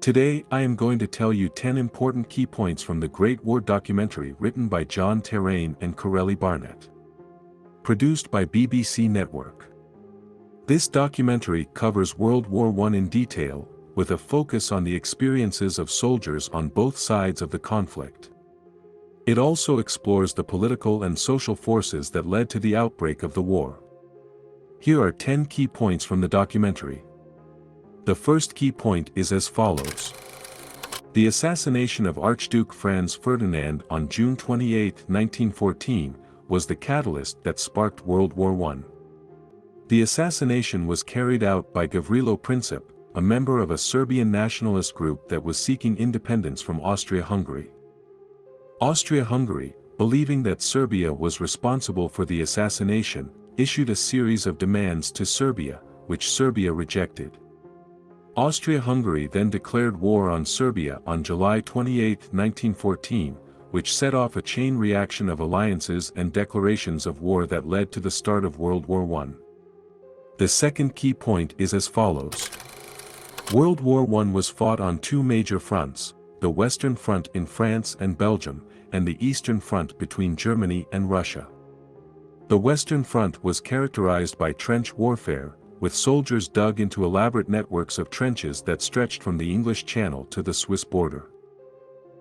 Today I am going to tell you 10 important key points from the Great War documentary written by John Terraine and Corelli Barnett. Produced by BBC Network. This documentary covers World War I in detail, with a focus on the experiences of soldiers on both sides of the conflict. It also explores the political and social forces that led to the outbreak of the war. Here are 10 key points from the documentary. The first key point is as follows. The assassination of Archduke Franz Ferdinand on June 28, 1914, was the catalyst that sparked World War I. The assassination was carried out by Gavrilo Princip, a member of a Serbian nationalist group that was seeking independence from Austria-Hungary. Austria-Hungary, believing that Serbia was responsible for the assassination, issued a series of demands to Serbia, which Serbia rejected. Austria-Hungary then declared war on Serbia on July 28, 1914, which set off a chain reaction of alliances and declarations of war that led to the start of World War I. The second key point is as follows. World War I was fought on two major fronts, the Western Front in France and Belgium, and the Eastern Front between Germany and Russia. The Western Front was characterized by trench warfare, with soldiers dug into elaborate networks of trenches that stretched from the English Channel to the Swiss border.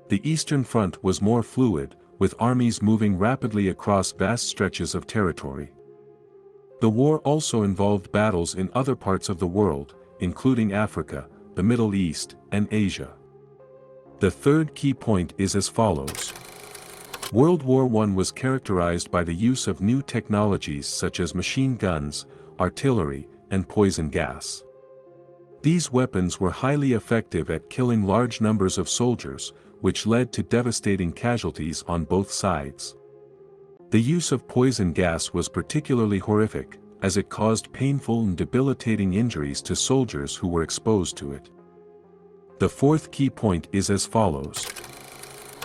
The Eastern Front was more fluid, with armies moving rapidly across vast stretches of territory. The war also involved battles in other parts of the world, including Africa, the Middle East, and Asia. The third key point is as follows. World War I was characterized by the use of new technologies such as machine guns, artillery, and poison gas. These weapons were highly effective at killing large numbers of soldiers, which led to devastating casualties on both sides. The use of poison gas was particularly horrific, as it caused painful and debilitating injuries to soldiers who were exposed to it. The fourth key point is as follows.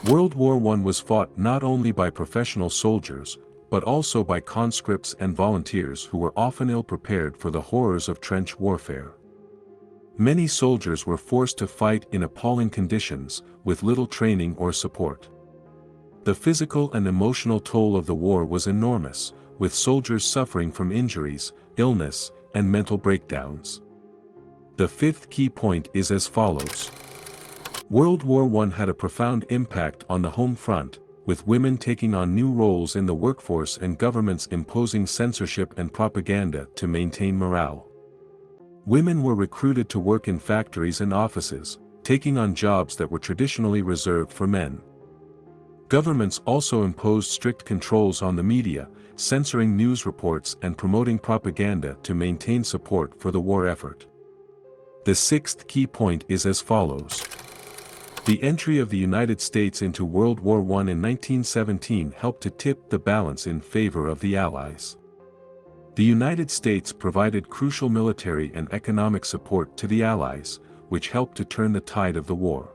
World War I was fought not only by professional soldiers, but also by conscripts and volunteers who were often ill-prepared for the horrors of trench warfare. Many soldiers were forced to fight in appalling conditions, with little training or support. The physical and emotional toll of the war was enormous, with soldiers suffering from injuries, illness, and mental breakdowns. The fifth key point is as follows. World War I had a profound impact on the home front, with women taking on new roles in the workforce and governments imposing censorship and propaganda to maintain morale. Women were recruited to work in factories and offices, taking on jobs that were traditionally reserved for men. Governments also imposed strict controls on the media, censoring news reports and promoting propaganda to maintain support for the war effort. The sixth key point is as follows. The entry of the United States into World War I in 1917 helped to tip the balance in favor of the Allies. The United States provided crucial military and economic support to the Allies, which helped to turn the tide of the war.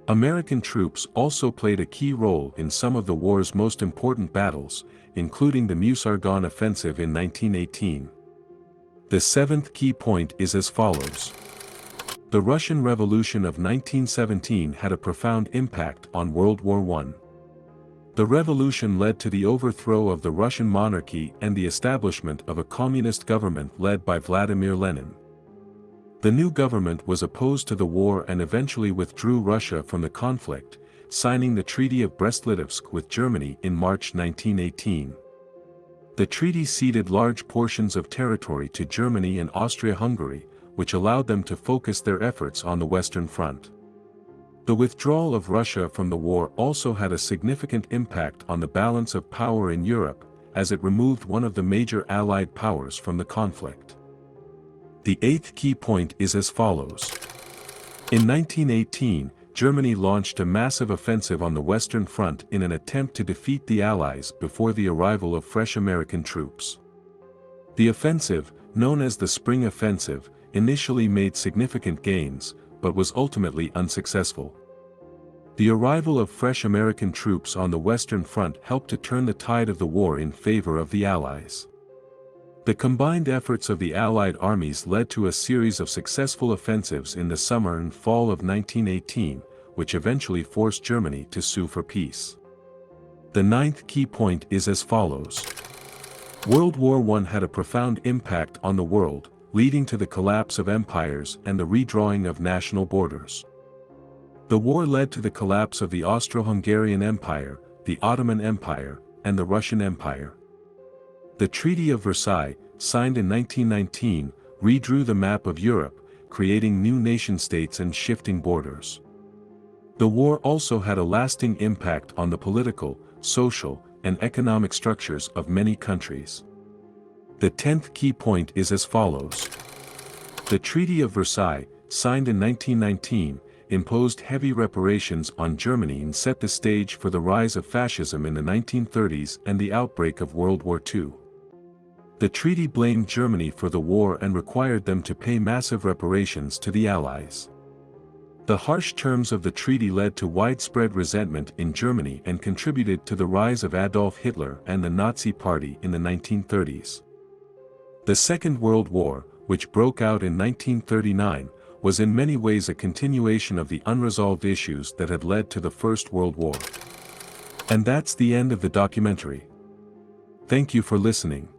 American troops also played a key role in some of the war's most important battles, including the Meuse-Argonne offensive in 1918. The seventh key point is as follows. The Russian Revolution of 1917 had a profound impact on World War I. The revolution led to the overthrow of the Russian monarchy and the establishment of a communist government led by Vladimir Lenin. The new government was opposed to the war and eventually withdrew Russia from the conflict, signing the Treaty of Brest-Litovsk with Germany in March 1918. The treaty ceded large portions of territory to Germany and Austria-Hungary, which allowed them to focus their efforts on the Western Front. The withdrawal of Russia from the war also had a significant impact on the balance of power in Europe, as it removed one of the major Allied powers from the conflict. The eighth key point is as follows. In 1918, Germany launched a massive offensive on the Western Front in an attempt to defeat the Allies before the arrival of fresh American troops. The offensive, known as the Spring Offensive, initially made significant gains, but was ultimately unsuccessful. The arrival of fresh American troops on the Western Front helped to turn the tide of the war in favor of the Allies. The combined efforts of the Allied armies led to a series of successful offensives in the summer and fall of 1918, which eventually forced Germany to sue for peace. The ninth key point is as follows. World War I had a profound impact on the world, leading to the collapse of empires and the redrawing of national borders. The war led to the collapse of the Austro-Hungarian Empire, the Ottoman Empire, and the Russian Empire. The Treaty of Versailles, signed in 1919, redrew the map of Europe, creating new nation-states and shifting borders. The war also had a lasting impact on the political, social, and economic structures of many countries. The 10th key point is as follows. The Treaty of Versailles, signed in 1919, imposed heavy reparations on Germany and set the stage for the rise of fascism in the 1930s and the outbreak of World War II. The treaty blamed Germany for the war and required them to pay massive reparations to the Allies. The harsh terms of the treaty led to widespread resentment in Germany and contributed to the rise of Adolf Hitler and the Nazi Party in the 1930s. The Second World War, which broke out in 1939, was in many ways a continuation of the unresolved issues that had led to the First World War. And that's the end of the documentary. Thank you for listening.